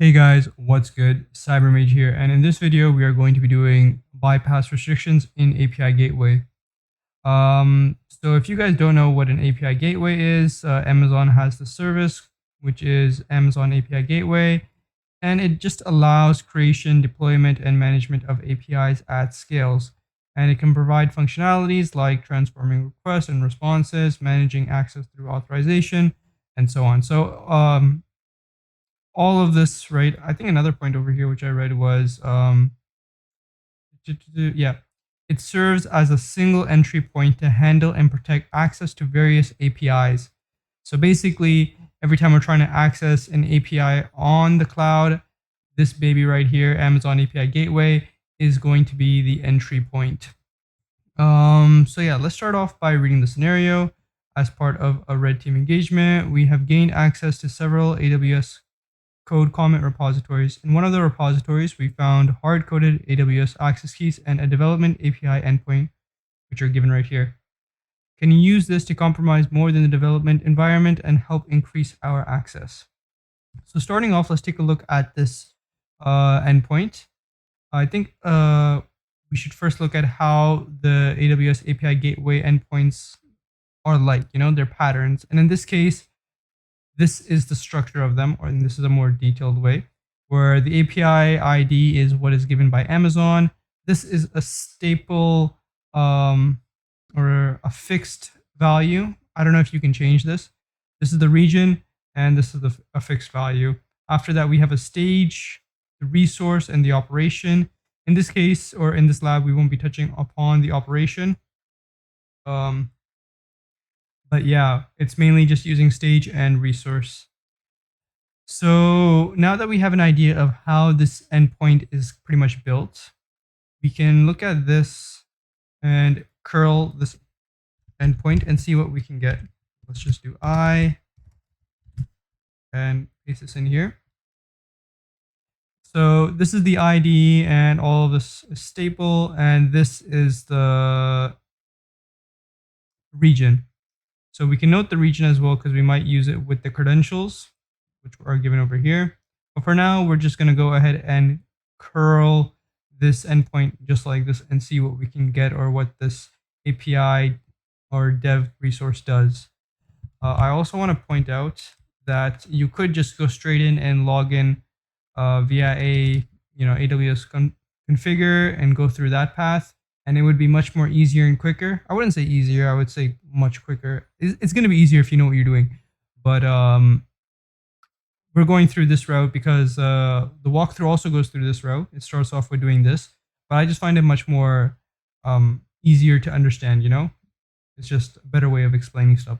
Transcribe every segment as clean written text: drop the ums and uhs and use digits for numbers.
Hey guys, what's good? Cybermage here, and in this video we are going to be doing bypass restrictions in API gateway. So if you guys don't know what an API gateway is, Amazon has the service which is Amazon API Gateway, and it just allows creation, deployment, and management of APIs at scales. And it can provide functionalities like transforming requests and responses, managing access through authorization, and so on. So all of this, right? I think another point over here, which I read was, yeah, it serves as a single entry point to handle and protect access to various APIs. So basically, every time we're trying to access an API on the cloud, this baby right here, Amazon API Gateway, is going to be the entry point. So yeah, let's start off by reading the scenario. As part of a red team engagement, we have gained access to several AWS code comment repositories. In one of the repositories, we found hard-coded AWS access keys and a development API endpoint, which are given right here. Can you use this to compromise more than the development environment and help increase our access? So starting off, let's take a look at this endpoint. I think we should first look at how the AWS API Gateway endpoints are like, their patterns. And in this case, this is the structure of them, or this is a more detailed way, where the API ID is what is given by Amazon. This is a staple or a fixed value. I don't know if you can change this. This is the region, and this is a fixed value. After that, we have a stage, the resource, and the operation. In this case, or in this lab, we won't be touching upon the operation. But yeah, it's mainly just using stage and resource. So now that we have an idea of how this endpoint is pretty much built, we can look at this and curl this endpoint and see what we can get. Let's just do I and paste this in here. So this is the ID and all of this is staple, and this is the region. So we can note the region as well because we might use it with the credentials, which are given over here. But for now, we're just going to go ahead and curl this endpoint just like this and see what we can get or what this API or dev resource does. I also want to point out that you could just go straight in and log in via a AWS configure and go through that path, and it would be much more easier and quicker. I wouldn't say easier, I would say much quicker. It's going to be easier if you know what you're doing, but we're going through this route because the walkthrough also goes through this route. It starts off with doing this, but I just find it much more easier to understand. It's just a better way of explaining stuff.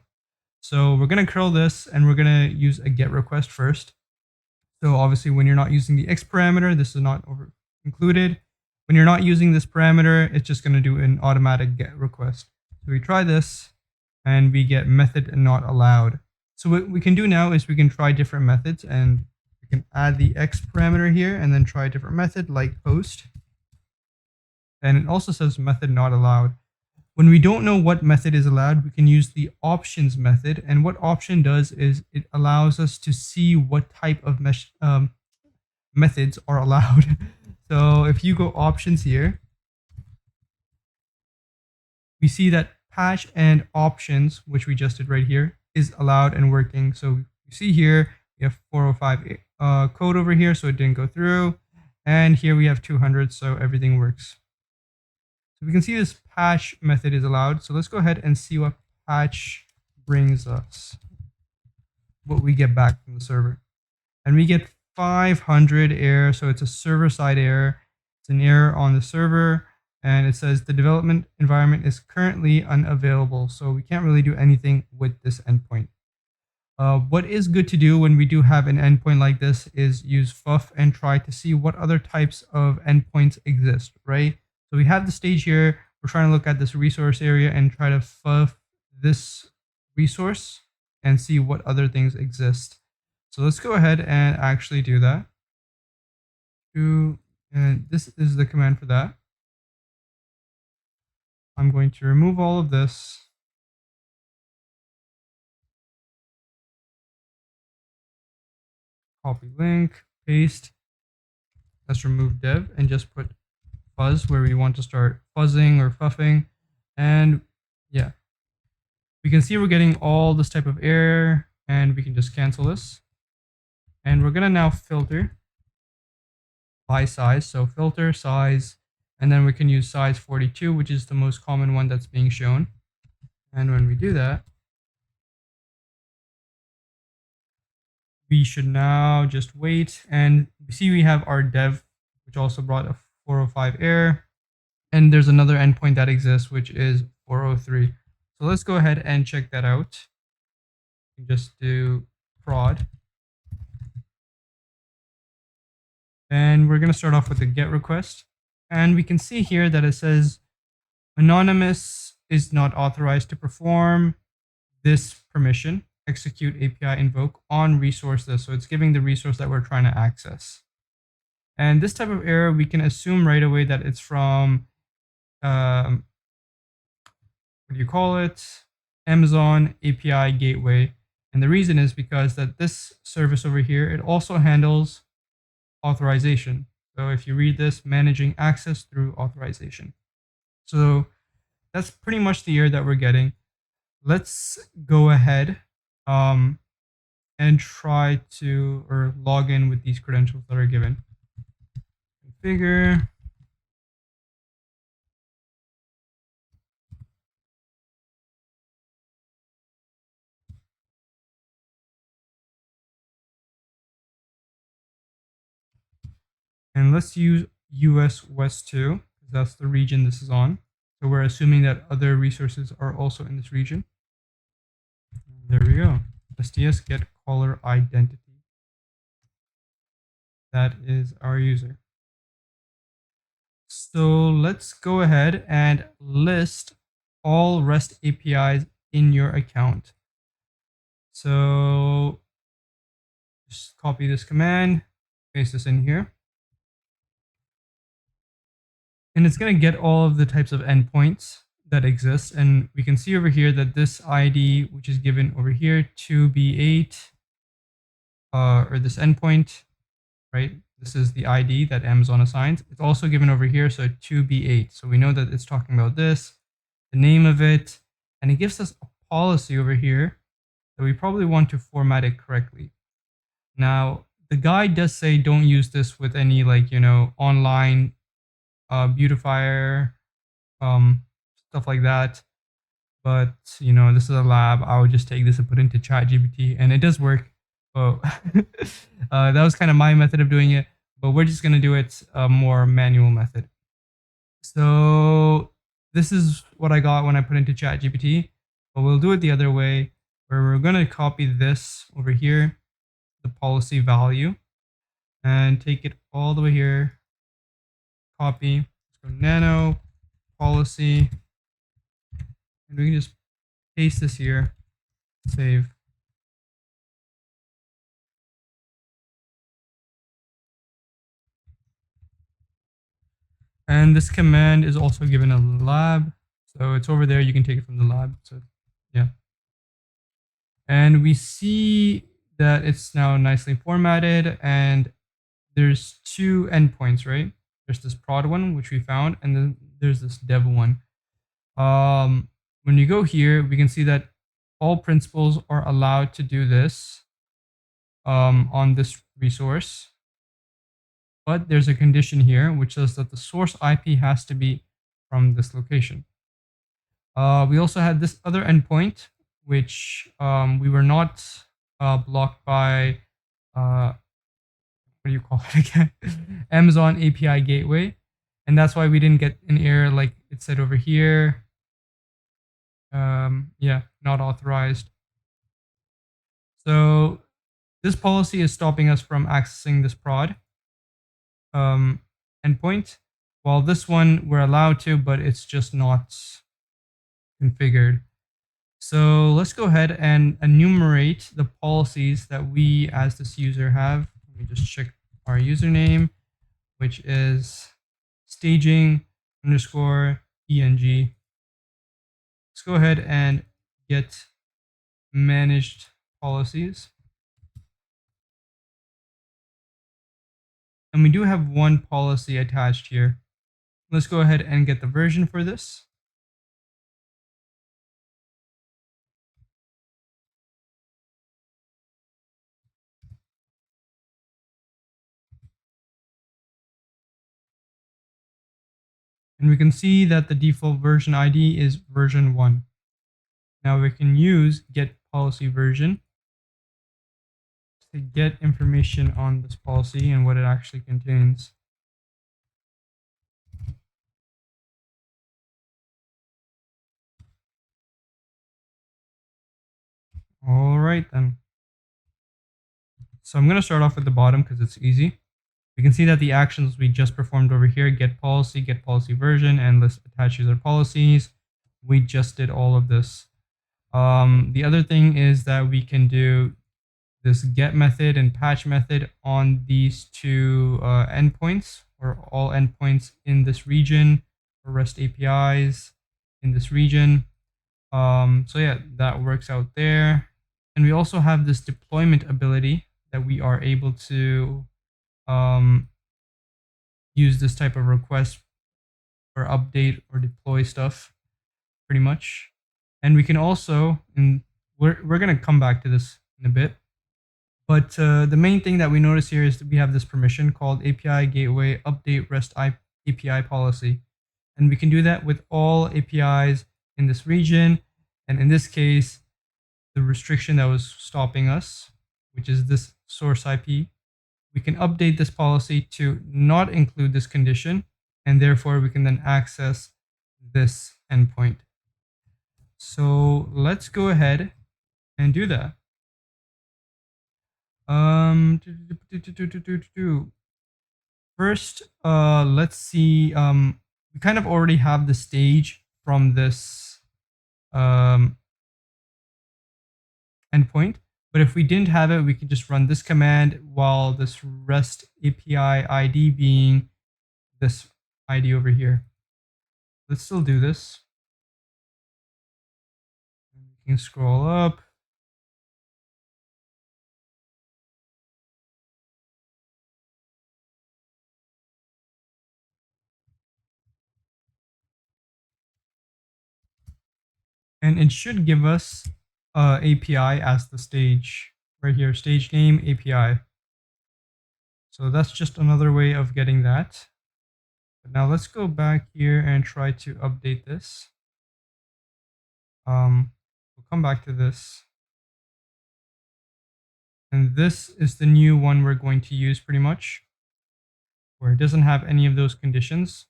So we're going to curl this, and we're going to use a get request first. So obviously when you're not using the X parameter, this is not included. When you're not using this parameter, it's just going to do an automatic get request. So we try this and we get method not allowed. So what we can do now is we can try different methods, and we can add the X parameter here and then try a different method like post. And it also says method not allowed. When we don't know what method is allowed, we can use the options method. And what option does is it allows us to see what type of methods are allowed. So if you go options here, we see that patch and options, which we just did right here, is allowed and working. So you see here, we have 405 code over here, so it didn't go through. And here we have 200, so everything works. So we can see this patch method is allowed. So let's go ahead and see what patch brings us, what we get back from the server. And we get 500 error. So it's a server side error. It's an error on the server. And it says the development environment is currently unavailable. So we can't really do anything with this endpoint. What is good to do when we do have an endpoint like this is use fuff and try to see what other types of endpoints exist, right? So we have the stage here. We're trying to look at this resource area and try to fuff this resource and see what other things exist. So let's go ahead and actually do that. And this is the command for that. I'm going to remove all of this. Copy link. paste. Let's remove dev and just put fuzz where we want to start fuzzing or fuffing. And yeah, we can see we're getting all this type of error, and we can just cancel this. And we're gonna now filter by size. So filter size, and then we can use size 42, which is the most common one that's being shown. And when we do that, we should now just wait, and see we have our dev, which also brought a 405 error. And there's another endpoint that exists, which is 403. So let's go ahead and check that out. Just do prod. And we're going to start off with the get request. And we can see here that it says anonymous is not authorized to perform this permission, execute API invoke on resource list. So it's giving the resource that we're trying to access. And this type of error, we can assume right away that it's from, what do you call it? Amazon API gateway. And the reason is because that this service over here, it also handles authorization. So if you read this, managing access through authorization. So that's pretty much the error that we're getting. Let's go ahead and try to log in with these credentials that are given. Configure. And let's use US West 2, because that's the region this is on. So we're assuming that other resources are also in this region. There we go. STS get caller identity. That is our user. So let's go ahead and list all REST APIs in your account. So just copy this command, paste this in here. And it's going to get all of the types of endpoints that exist. And we can see over here that this ID, which is given over here, 2B8, or this endpoint, right? This is the ID that Amazon assigns. It's also given over here, so 2B8. So we know that it's talking about this, the name of it, and it gives us a policy over here that we probably want to format it correctly. Now, the guide does say don't use this with any online beautifier, stuff like that. But this is a lab. I would just take this and put it into ChatGPT, and it does work. Oh, that was kind of my method of doing it, but we're just gonna do it a more manual method. So this is what I got when I put into ChatGPT, but we'll do it the other way, where we're gonna copy this over here, the policy value, and take it all the way here. Copy. Let's go nano policy, and we can just paste this here. Save. And this command is also given a lab. So it's over there. You can take it from the lab. So yeah. And we see that it's now nicely formatted, and there's two endpoints, right? There's this prod one, which we found, and then there's this dev one. When you go here, we can see that all principals are allowed to do this on this resource. But there's a condition here which says that the source IP has to be from this location. We also had this other endpoint, which we were not blocked by, what do you call it again? Amazon API gateway. And that's why we didn't get an error like it said over here. Yeah, not authorized. So this policy is stopping us from accessing this prod endpoint, while this one we're allowed to, but it's just not configured. So let's go ahead and enumerate the policies that we as this user have. Let me just check our username, which is staging _eng. Let's go ahead and get managed policies. And we do have one policy attached here. Let's go ahead and get the version for this. And we can see that the default version ID is version 1. Now we can use get policy version to get information on this policy and what it actually contains. All right then. So I'm going to start off with the bottom because it's easy. We can see that the actions we just performed over here, get policy version, and list attached user policies. We just did all of this. The other thing is that we can do this get method and patch method on these two endpoints, or all endpoints in this region, or REST APIs in this region. So yeah, that works out there. And we also have this deployment ability that we are able to use this type of request or update or deploy stuff pretty much. And we can also, and we're going to come back to this in a bit, but the main thing that we notice here is that we have this permission called API Gateway Update REST API Policy. And we can do that with all APIs in this region. And in this case, the restriction that was stopping us, which is this source IP, we can update this policy to not include this condition, and therefore we can then access this endpoint. So let's go ahead and do that. First, let's see. We kind of already have the stage from this endpoint, but if we didn't have it, we could just run this command while this REST API ID being this ID over here. Let's still do this. We can scroll up. And it should give us API as the stage right here, stage name API. So that's just another way of getting that. But now let's go back here and try to update this. We'll come back to this. And this is the new one we're going to use pretty much, where it doesn't have any of those conditions.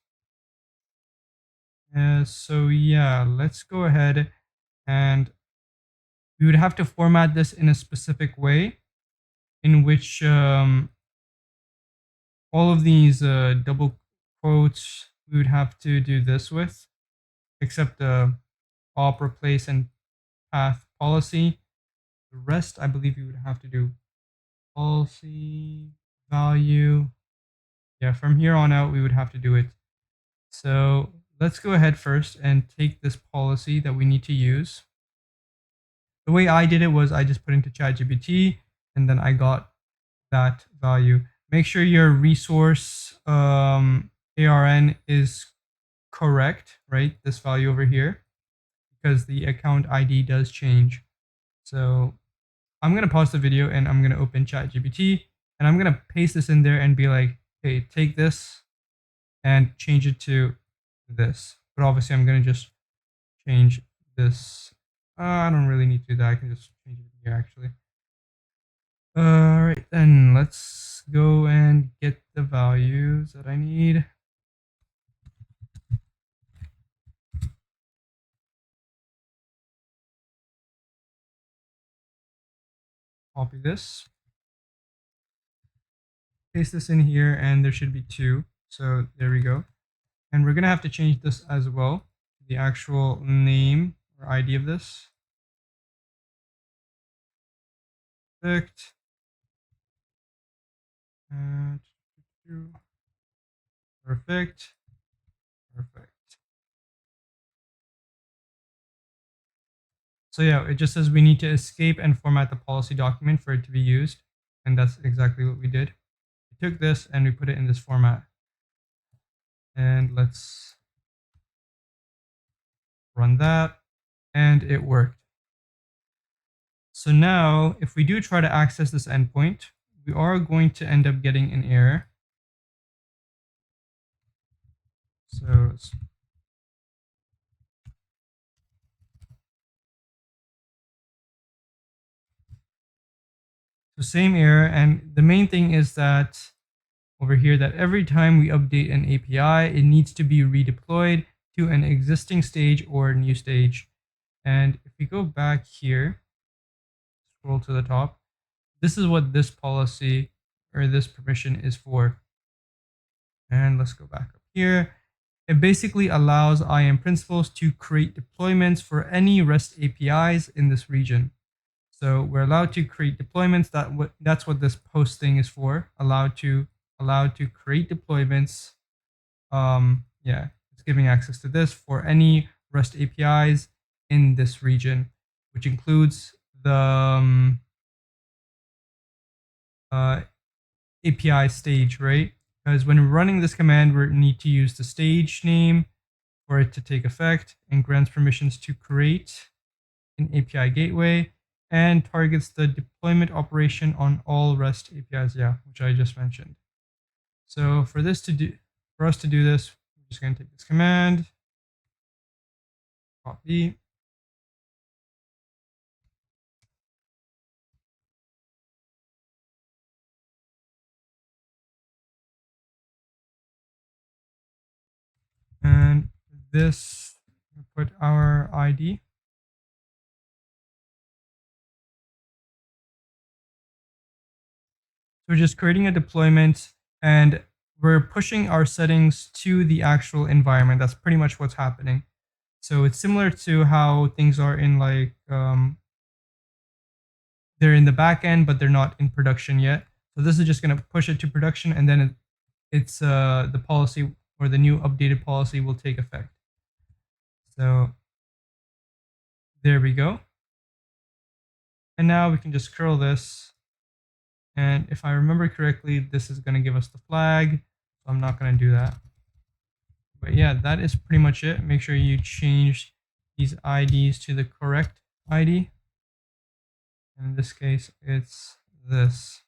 So yeah, let's go ahead and we would have to format this in a specific way in which all of these double quotes we would have to do this with, except the op, replace, and path policy. The rest, I believe you would have to do policy, value. Yeah, from here on out, we would have to do it. So let's go ahead first and take this policy that we need to use. The way I did it was I just put into ChatGPT and then I got that value. Make sure your resource ARN is correct, right? This value over here, because the account ID does change. So I'm going to pause the video and I'm going to open ChatGPT and I'm going to paste this in there and be like, hey, take this and change it to this. But obviously I'm going to just change this. I don't really need to do that. I can just change it here actually. All right, then let's go and get the values that I need. Copy this, paste this in here, and there should be 2. So there we go. And we're gonna have to change this as well, the actual name or ID of this. Perfect. Perfect. Perfect. So yeah, it just says we need to escape and format the policy document for it to be used. And that's exactly what we did. It took this and we put it in this format. And let's run that, and it worked. So now if we do try to access this endpoint, we are going to end up getting an error. So same error, and the main thing is that over here that every time we update an API, it needs to be redeployed to an existing stage or new stage. And if we go back here, scroll to the top, this is what this policy or this permission is for. And let's go back up here. It basically allows IAM principals to create deployments for any REST APIs in this region. So we're allowed to create deployments. That's what this post thing is for. Allowed to create deployments. Yeah, it's giving access to this for any REST APIs in this region, which includes the API stage, right? Because when we're running this command, we need to use the stage name for it to take effect and grants permissions to create an API gateway and targets the deployment operation on all REST APIs, yeah, which I just mentioned. So for us to do this, we're just going to take this command, copy, and this, put our ID. So we're just creating a deployment and we're pushing our settings to the actual environment. That's pretty much what's happening. So it's similar to how things are in like, they're in the back end, but they're not in production yet. So this is just going to push it to production, and then it's the policy or the new updated policy will take effect. So there we go. And now we can just curl this. And if I remember correctly, this is going to give us the flag. So I'm not going to do that. But yeah, that is pretty much it. Make sure you change these IDs to the correct ID. And in this case, it's this.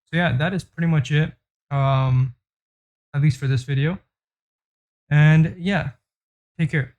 So yeah, that is pretty much it. At least for this video. And yeah, take care.